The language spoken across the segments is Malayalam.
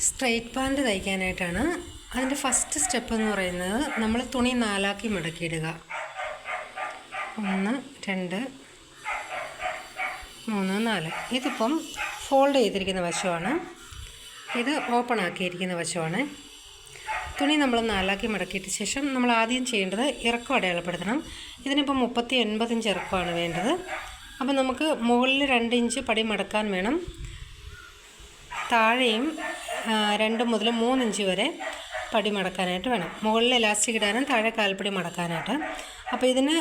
Straight pant തയ്ക്കാനായിട്ടാണ്. അതിൻ്റെ ഫസ്റ്റ് സ്റ്റെപ്പ് എന്ന് പറയുന്നത് നമ്മൾ തുണി നാലാക്കി മടക്കിയിടുക. 1 2 3 4. ഇതിപ്പം ഫോൾഡ് ചെയ്തിരിക്കുന്ന വശമാണ്, ഇത് ഓപ്പൺ ആക്കിയിരിക്കുന്ന വശമാണ്. തുണി നമ്മൾ നാലാക്കി മടക്കിയിട്ട് ശേഷം നമ്മൾ ആദ്യം ചെയ്യേണ്ടത് ഇറക്കം അടയാളപ്പെടുത്തണം. ഇതിനിപ്പോൾ 39 ഇഞ്ച് ഇറക്കമാണ് വേണ്ടത്. അപ്പോൾ നമുക്ക് മുകളിൽ 2 ഇഞ്ച് പടി മടക്കാൻ വേണം, താഴെയും 2 മുതൽ 3 ഇഞ്ച് വരെ പടി മടക്കാനായിട്ട് വേണം. മുകളിൽ ഇലാസ്റ്റിക് ഇടാനും താഴെ കാൽപ്പടി മടക്കാനായിട്ട്. അപ്പോൾ ഇതിന്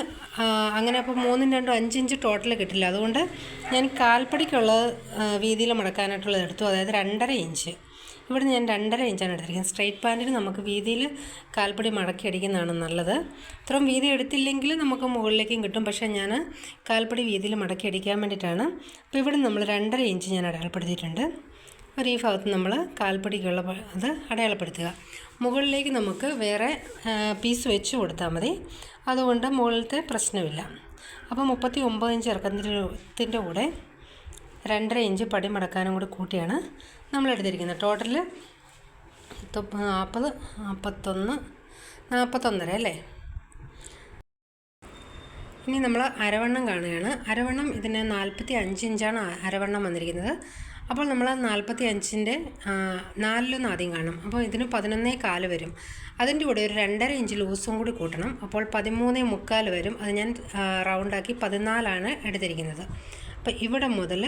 അങ്ങനെ അപ്പോൾ 3 2 5 ഇഞ്ച് ടോട്ടൽ കിട്ടില്ല. അതുകൊണ്ട് ഞാൻ കാൽപ്പടിക്കുള്ള വീതിയിൽ മടക്കാനായിട്ടുള്ളത് എടുത്തു, അതായത് 2.5 ഇഞ്ച്. ഇവിടെ ഞാൻ 2.5 ഇഞ്ചാണ് എടുത്തിരിക്കുന്നത്. സ്ട്രെയിറ്റ് പാൻറ്റിന് നമുക്ക് വീതിയിൽ കാൽപ്പടി മടക്കി അടിക്കുന്നതാണ് നല്ലത്. ഇത്രയും വീതി എടുത്തില്ലെങ്കിൽ നമുക്ക് മുകളിലേക്കും കിട്ടും, പക്ഷേ ഞാൻ കാൽപ്പടി വീതിയിൽ മടക്കി അടിക്കാൻ വേണ്ടിയിട്ടാണ്. അപ്പോൾ ഇവിടെ നമ്മൾ 2.5 ഇഞ്ച് ഞാൻ അടയാളപ്പെടുത്തിയിട്ടുണ്ട്. ഒരു ഈ ഭാഗത്ത് നമ്മൾ കാൽപ്പടിക്കുള്ള അത് അടയാളപ്പെടുത്തുക. മുകളിലേക്ക് നമുക്ക് വേറെ പീസ് വെച്ച് കൊടുത്താൽ മതി, അതുകൊണ്ട് മുകളിലത്തെ പ്രശ്നമില്ല. അപ്പോൾ 39 ഇഞ്ച് ഇറക്കത്തിൻ്റെ കൂടെ 2.5 ഇഞ്ച് പടി മടക്കാനും കൂടി കൂട്ടിയാണ് നമ്മൾ എടുത്തിരിക്കുന്നത്. ടോട്ടൽ 40 41 41.5 അല്ലേ. ഇനി നമ്മൾ അരവണ്ണം കാണുകയാണ്. അരവണ്ണം ഇതിന് 45 ഇഞ്ചാണ് അരവണ്ണം വന്നിരിക്കുന്നത്. അപ്പോൾ നമ്മൾ 45ൻ്റെ 4 ആദ്യം കാണും. അപ്പോൾ ഇതിന് 11.25 വരും. അതിൻ്റെ കൂടെ ഒരു 2.5 ഇഞ്ച് ലൂസും കൂടി കൂട്ടണം. അപ്പോൾ 13.25 വരും. അത് ഞാൻ റൗണ്ടാക്കി 14 എടുത്തിരിക്കുന്നത്. അപ്പോൾ ഇവിടെ മുതൽ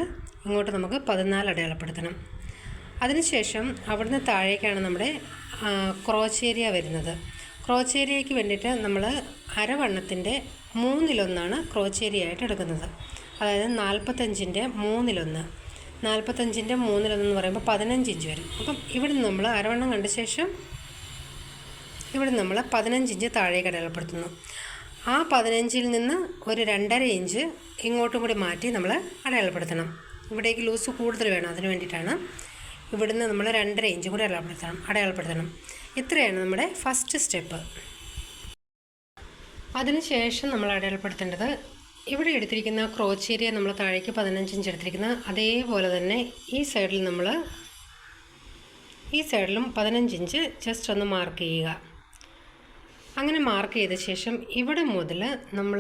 ഇങ്ങോട്ട് നമുക്ക് 14 അടയാളപ്പെടുത്തണം. അതിനുശേഷം അവിടുന്ന് താഴേക്കാണ് നമ്മുടെ ക്രോച്ച് ഏരിയ വരുന്നത്. ക്രോച്ച് ഏരിയയ്ക്ക് വേണ്ടിയിട്ട് നമ്മൾ അരവണ്ണത്തിൻ്റെ 1/3 ക്രോച്ച് ഏരിയ ആയിട്ട് എടുക്കുന്നത്. അതായത് 45ൻ്റെ 1/3. 45ൻ്റെ 1/3 എന്ന് പറയുമ്പോൾ 15 ഇഞ്ച് വരും. അപ്പം ഇവിടെ നമ്മൾ അരവണ്ണം കണ്ട ശേഷം ഇവിടെ നമ്മൾ 15 ഇഞ്ച് താഴേക്ക് അടയാളപ്പെടുത്തുന്നു. ആ 15ൽ നിന്ന് ഒരു 2.5 ഇഞ്ച് ഇങ്ങോട്ടും കൂടി മാറ്റി നമ്മൾ അടയാളപ്പെടുത്തണം. ഇവിടേക്ക് ലൂസ് കൂടുതൽ വേണം, അതിന് വേണ്ടിയിട്ടാണ്. ഇവിടുന്ന് നമ്മൾ 2.5 ഇഞ്ച് കൂടി അടയാളപ്പെടുത്തണം. ഇത്രയാണ് നമ്മുടെ ഫസ്റ്റ് സ്റ്റെപ്പ്. അതിനുശേഷം നമ്മൾ അടയാളപ്പെടുത്തേണ്ടത് ഇവിടെ എടുത്തിരിക്കുന്ന ക്രോച്ച് ഏരിയ നമ്മൾ താഴേക്ക് 15 ഇഞ്ച് എടുത്തിരിക്കുന്നത് അതേപോലെ തന്നെ ഈ സൈഡിലും 15 ഇഞ്ച് ജസ്റ്റ് ഒന്ന് മാർക്ക് ചെയ്യുക. അങ്ങനെ മാർക്ക് ചെയ്ത ശേഷം ഇവിടെ മുതൽ നമ്മൾ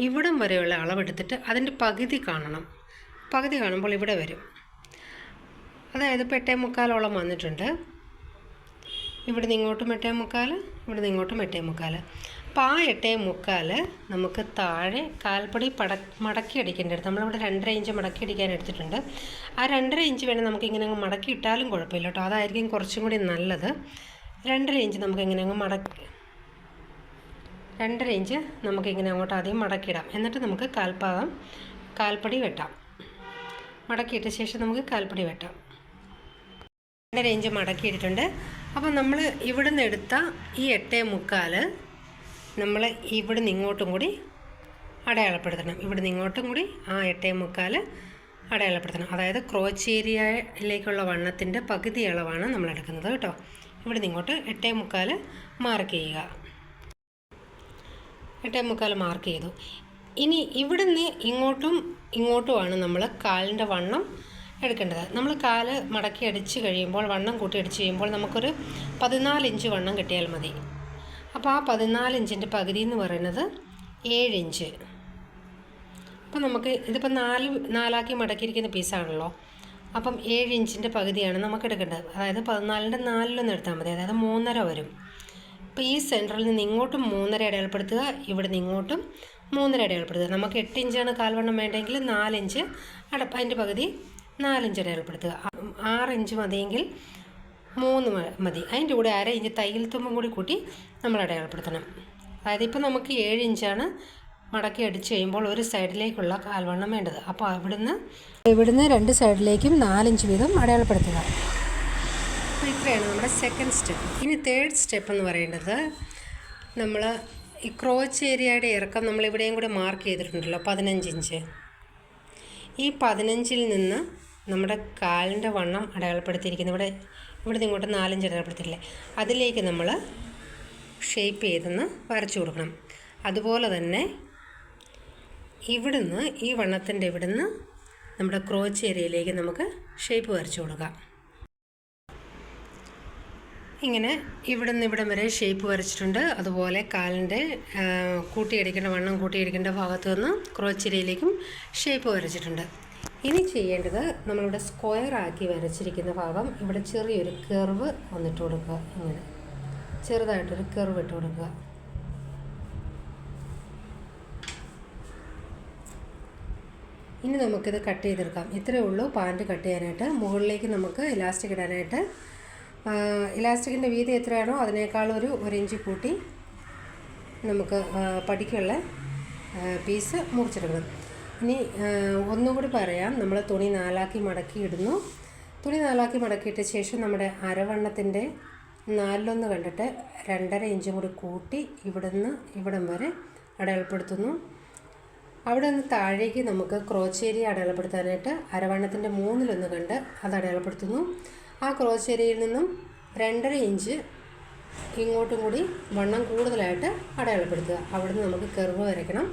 ഇവിടം വരെയുള്ള അളവെടുത്തിട്ട് അതിൻ്റെ പകുതി കാണണം. പകുതി കാണുമ്പോൾ ഇവിടെ വരും. അതായത് 8.25 വന്നിട്ടുണ്ട്. ഇവിടെ നിന്ന് ഇങ്ങോട്ടും 8.25, ഇവിടെ നിന്ന് ഇങ്ങോട്ടും 8.25. അപ്പോൾ ആ 8.25 നമുക്ക് താഴെ കാൽപ്പടി മടക്കി അടിക്കേണ്ടത്. നമ്മളിവിടെ 2.5 ഇഞ്ച് മടക്കി അടിക്കാൻ എടുത്തിട്ടുണ്ട്. ആ 2.5 ഇഞ്ച് വേണേൽ നമുക്ക് ഇങ്ങനെ അങ്ങ് മടക്കി ഇട്ടാലും കുഴപ്പമില്ല കേട്ടോ, അതായിരിക്കും കുറച്ചും കൂടി നല്ലത്. 2.5 ഇഞ്ച് നമുക്ക് ഇങ്ങനെ അങ്ങ് 2.5 ഇഞ്ച് നമുക്കിങ്ങനെ അങ്ങോട്ട് ആദ്യം മടക്കിയിടാം. എന്നിട്ട് നമുക്ക് കാൽപ്പടി വെട്ടാം. മടക്കിയിട്ട ശേഷം നമുക്ക് കാൽപ്പടി വെട്ടാം. 2.5 ഇഞ്ച് മടക്കിയിട്ടുണ്ട്. അപ്പോൾ നമ്മൾ ഇവിടെ നിന്ന് എടുത്ത ഈ 8.25 നമ്മൾ ഇവിടെ നിന്ന് ഇങ്ങോട്ടും കൂടി അടയാളപ്പെടുത്തണം. ഇവിടെ നിന്ന് ഇങ്ങോട്ടും കൂടി ആ 8.25 അടയാളപ്പെടുത്തണം. അതായത് ക്രോച്ച് ഏരിയയിലേക്കുള്ള വണ്ണത്തിൻ്റെ പകുതി അളവാണ് നമ്മൾ എടുക്കുന്നത് കേട്ടോ. ഇവിടെ നിന്ന് ഇങ്ങോട്ട് 8.25 മാർക്ക് ചെയ്യുക. 8.25 മാർക്ക് ചെയ്തു. ഇനി ഇവിടെ നിന്ന് ഇങ്ങോട്ടുമാണ് നമ്മൾ കാലിൻ്റെ വണ്ണം എടുക്കേണ്ടത്. നമ്മൾ കാല് മടക്കി അടിച്ച് കഴിയുമ്പോൾ, വണ്ണം കൂട്ടി അടിച്ച് കഴിയുമ്പോൾ നമുക്കൊരു 14 ഇഞ്ച് വണ്ണം കിട്ടിയാൽ മതി. അപ്പോൾ ആ 14 ഇഞ്ചിൻ്റെ പകുതി എന്ന് പറയുന്നത് 7 ഇഞ്ച്. അപ്പം നമുക്ക് ഇതിപ്പോൾ 4 മടക്കിയിരിക്കുന്ന പീസാണല്ലോ. അപ്പം 7 ഇഞ്ചിൻ്റെ പകുതിയാണ് നമുക്ക് എടുക്കേണ്ടത്. അതായത് 14ൻ്റെ 4 എടുത്താൽ മതി, അതായത് 3.5 വരും. അപ്പോൾ ഈ സെൻറ്ററിൽ നിന്ന് ഇങ്ങോട്ടും 3.5 അടയാളപ്പെടുത്തുക, ഇവിടെ നിന്ന് ഇങ്ങോട്ടും 3.5 അടയാളപ്പെടുത്തുക. നമുക്ക് 8 ഇഞ്ചാണ് കാൽവണ്ണം വേണ്ടെങ്കിൽ 4 ഇഞ്ച് അതിൻ്റെ പകുതി 4 ഇഞ്ച് അടയാളപ്പെടുത്തുക. 6 ഇഞ്ച് മതിയെങ്കിൽ 3 മതി. അതിൻ്റെ കൂടെ 1/2 ഇഞ്ച് തയ്യൽ തുമ്പും കൂടി കൂട്ടി നമ്മൾ അടയാളപ്പെടുത്തണം. അതായത് ഇപ്പോൾ നമുക്ക് 7 ഇഞ്ചാണ് മടക്കി അടിച്ച് കഴിയുമ്പോൾ ഒരു സൈഡിലേക്കുള്ള കാൽവണ്ണം വേണ്ടത്. അപ്പോൾ ഇവിടുന്ന് 2 സൈഡിലേക്കും 4 ഇഞ്ച് വീതം അടയാളപ്പെടുത്തുക. അപ്പോൾ ഇത്രയാണ് നമ്മുടെ സെക്കൻഡ് സ്റ്റെപ്പ്. ഇനി തേർഡ് സ്റ്റെപ്പ് എന്ന് പറയുന്നത് നമ്മൾ ഈ ക്രോച്ച് ഏരിയയുടെ ഇറക്കം നമ്മൾ ഇവിടെയും കൂടെ മാർക്ക് ചെയ്തിട്ടുണ്ടല്ലോ 15 ഇഞ്ച്. ഈ 15ൽ നിന്ന് നമ്മുടെ കാലിൻ്റെ വണ്ണം അടയാളപ്പെടുത്തിയിരിക്കുന്നത് ഇവിടെ ഇങ്ങോട്ട് 4 ഇഞ്ച് അടയാളപ്പെടുത്തിയില്ലേ, അതിലേക്ക് നമ്മൾ ഷേപ്പ് ചെയ്തൊന്ന് വരച്ചു കൊടുക്കണം. അതുപോലെ തന്നെ ഇവിടുന്ന് ഈ വണ്ണത്തിൻ്റെ ഇവിടുന്ന് നമ്മുടെ ക്രോച്ച് ഏരിയയിലേക്ക് നമുക്ക് ഷേപ്പ് വരച്ചു കൊടുക്കാം. ഇങ്ങനെ ഇവിടെ നിന്ന് ഇവിടം വരെ ഷേപ്പ് വരച്ചിട്ടുണ്ട്. അതുപോലെ കാലിൻ്റെ കൂട്ടിയടിക്കേണ്ട വണ്ണം കൂട്ടിയടിക്കേണ്ട ഭാഗത്തു നിന്ന് ക്രോച്ചരിയിലേക്കും ഷേപ്പ് വരച്ചിട്ടുണ്ട്. ഇനി ചെയ്യേണ്ടത് നമ്മളിവിടെ സ്ക്വയർ ആക്കി വരച്ചിരിക്കുന്ന ഭാഗം ഇവിടെ ചെറിയൊരു കർവ് വന്നിട്ട് കൊടുക്കുക. ഇങ്ങനെ ചെറുതായിട്ടൊരു കർവ് ഇട്ട് കൊടുക്കുക. ഇനി നമുക്കിത് കട്ട് ചെയ്തെടുക്കാം. ഇത്രയേ ഉള്ളൂ പാൻറ്റ് കട്ട് ചെയ്യാനായിട്ട്. മുകളിലേക്ക് നമുക്ക് ഇലാസ്റ്റിക് ഇടാനായിട്ട് ഇലാസ്റ്റിക്കിൻ്റെ വീതി എത്രയാണോ അതിനേക്കാൾ ഒരു ഇഞ്ച് കൂട്ടി നമുക്ക് പടിക്കുള്ള പീസ് മുറിച്ചെടുക്കണം. ഇനി ഒന്നുകൂടി പറയാം, നമ്മൾ തുണി 4 മടക്കി ഇടുന്നു. തുണി 4 മടക്കിയിട്ട ശേഷം നമ്മുടെ അരവണ്ണത്തിൻ്റെ 4/1 കണ്ടിട്ട് 2.5 ഇഞ്ചും കൂടി കൂട്ടി ഇവിടുന്ന് ഇവിടം വരെ അടയാളപ്പെടുത്തുന്നു. അവിടെ നിന്ന് താഴേക്ക് നമുക്ക് ക്രോച്ചേരി അടയാളപ്പെടുത്താനായിട്ട് അരവണ്ണത്തിൻ്റെ 3/1 കണ്ട് അത് അടയാളപ്പെടുത്തുന്നു. ആ ക്രോച്ചേരിയിൽ നിന്നും 2.5 ഇഞ്ച് ഇങ്ങോട്ടും കൂടി വണ്ണം കൂടുതലായിട്ട് അടയാളപ്പെടുത്തുക. അവിടെ നിന്ന് നമുക്ക് കർവ് വരയ്ക്കണം.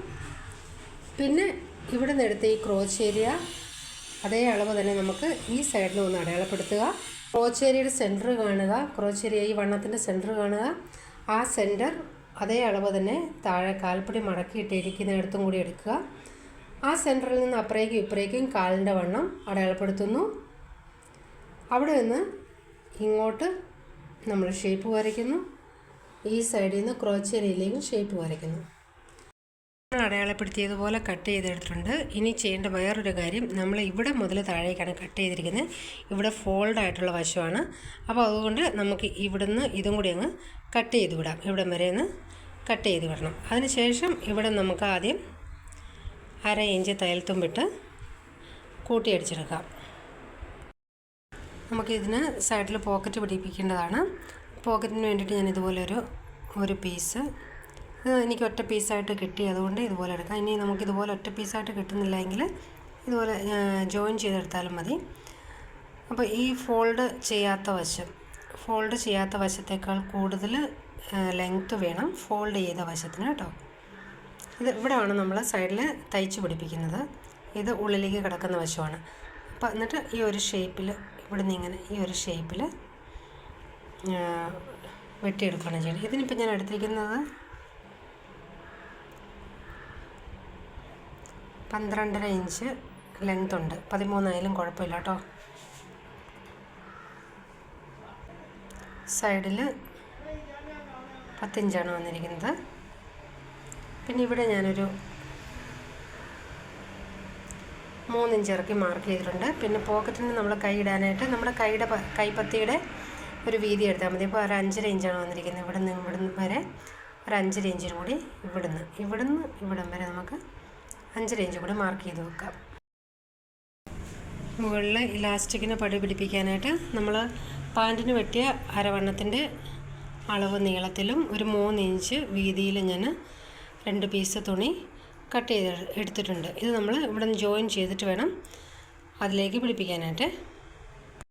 പിന്നെ ഇവിടെ നിന്ന് എടുത്ത ഈ ക്രോച്ചേരിയ അതേ അളവ് തന്നെ നമുക്ക് ഈ സൈഡിൽ ഒന്ന് അടയാളപ്പെടുത്തുക. ക്രോച്ചേരിയുടെ സെൻറ്റർ കാണുക. ക്രോച്ചേരിയ ഈ വണ്ണത്തിൻ്റെ സെൻറ്റർ കാണുക. ആ സെൻറ്റർ അതേ അളവ് തന്നെ താഴെ കാൽപ്പടി മടക്കിയിട്ടിരിക്കുന്നിടത്തും കൂടി എടുക്കുക. ആ സെൻറ്ററിൽ നിന്ന് അപ്പുറേക്കും ഇപ്പുറേക്കും കാലിൻ്റെ വണ്ണം അടയാളപ്പെടുത്തുന്നു. അവിടെ നിന്ന് ഇങ്ങോട്ട് നമ്മൾ ഷേപ്പ് വരയ്ക്കുന്നു. ഈ സൈഡിൽ നിന്ന് ക്രോച്ചേരിയിലേക്കും ഷേപ്പ് വരയ്ക്കുന്നു. നമ്മൾ അടയാളപ്പെടുത്തിയതുപോലെ കട്ട് ചെയ്തെടുത്തിട്ടുണ്ട്. ഇനി ചെയ്യേണ്ട വേറൊരു കാര്യം, നമ്മൾ ഇവിടെ മുതൽ താഴേക്കാണ് കട്ട് ചെയ്തിരിക്കുന്നത്. ഇവിടെ ഫോൾഡ് ആയിട്ടുള്ള വശമാണ്. അപ്പോൾ അതുകൊണ്ട് നമുക്ക് ഇവിടുന്ന് ഇതും കൂടി അങ്ങ് കട്ട് ചെയ്ത് വിടാം. ഇവിടം വരെ ഒന്ന് കട്ട് ചെയ്ത് വിടണം. അതിനുശേഷം ഇവിടെ നമുക്ക് ആദ്യം 1/2 ഇഞ്ച് തയ്യൽത്തുമ്പിട്ട് കൂട്ടിയടിച്ചെടുക്കാം. നമുക്കിതിന് സൈഡിൽ പോക്കറ്റ് പിടിപ്പിക്കേണ്ടതാണ്. പോക്കറ്റിന് വേണ്ടിയിട്ട് ഞാൻ ഇതുപോലെ ഒരു പീസ്, എനിക്ക് ഒറ്റ പീസായിട്ട് കിട്ടി, അതുകൊണ്ട് ഇതുപോലെ എടുക്കാം. ഇനി നമുക്കിതുപോലെ ഒറ്റ പീസായിട്ട് കിട്ടുന്നില്ലെങ്കിൽ ഇതുപോലെ ജോയിൻ ചെയ്തെടുത്താലും മതി. അപ്പോൾ ഈ ഫോൾഡ് ചെയ്യാത്ത വശത്തേക്കാൾ കൂടുതൽ ലെങ്ത്ത് വേണം ഫോൾഡ് ചെയ്ത വശത്തിന് കേട്ടോ. ഇത് ഇവിടെയാണ് നമ്മൾ സൈഡിൽ തയ്ച്ച് പിടിപ്പിക്കുന്നത്. ഇത് ഉള്ളിലേക്ക് കിടക്കുന്ന വശമാണ്. അപ്പോൾ എന്നിട്ട് ഈ ഒരു ഷേപ്പിൽ ഇവിടെ നിന്ന് ഇങ്ങനെ ഈ ഒരു ഷേപ്പിൽ വെട്ടിയെടുക്കുകയാണ് ചെയ്യുന്നത്. ഇതിനിപ്പോൾ ഞാൻ എടുത്തിരിക്കുന്നത് 12.5 ഇഞ്ച് ലെങ്ത് ഉണ്ട്. 13 ആയാലും കുഴപ്പമില്ല കേട്ടോ. സൈഡിൽ 10 ഇഞ്ചാണ് വന്നിരിക്കുന്നത്. പിന്നെ ഇവിടെ ഞാനൊരു 3 ഇഞ്ച് ഇറക്കി മാർക്ക് ചെയ്തിട്ടുണ്ട്. പിന്നെ പോക്കറ്റിന് നമ്മൾ കൈ ഇടാനായിട്ട് നമ്മുടെ കൈപ്പത്തിയുടെ ഒരു വീതി എടുത്താൽ മതി. ഇപ്പോൾ ഒരു 5.5 ഇഞ്ചാണ് വന്നിരിക്കുന്നത്. ഇവിടുന്ന് വരെ ഒരു 5.5 ഇഞ്ചിനും കൂടി ഇവിടുന്ന് ഇവിടം വരെ നമുക്ക് 5.5 ഇഞ്ച് കൂടി മാർക്ക് ചെയ്ത് വെക്കാം. മുകളിൽ ഇലാസ്റ്റിക്കിന് പടി പിടിപ്പിക്കാനായിട്ട് നമ്മൾ പാൻറ്റിന് വെട്ടിയ അരവണ്ണത്തിൻ്റെ അളവ് നീളത്തിലും ഒരു 3 ഇഞ്ച് വീതിയിൽ ഞാൻ 2 പീസ് തുണി കട്ട് ചെയ്ത് എടുത്തിട്ടുണ്ട്. ഇത് നമ്മൾ ഇവിടെ നിന്ന് ജോയിൻ ചെയ്തിട്ട് വേണം അതിലേക്ക് പിടിപ്പിക്കാനായിട്ട്.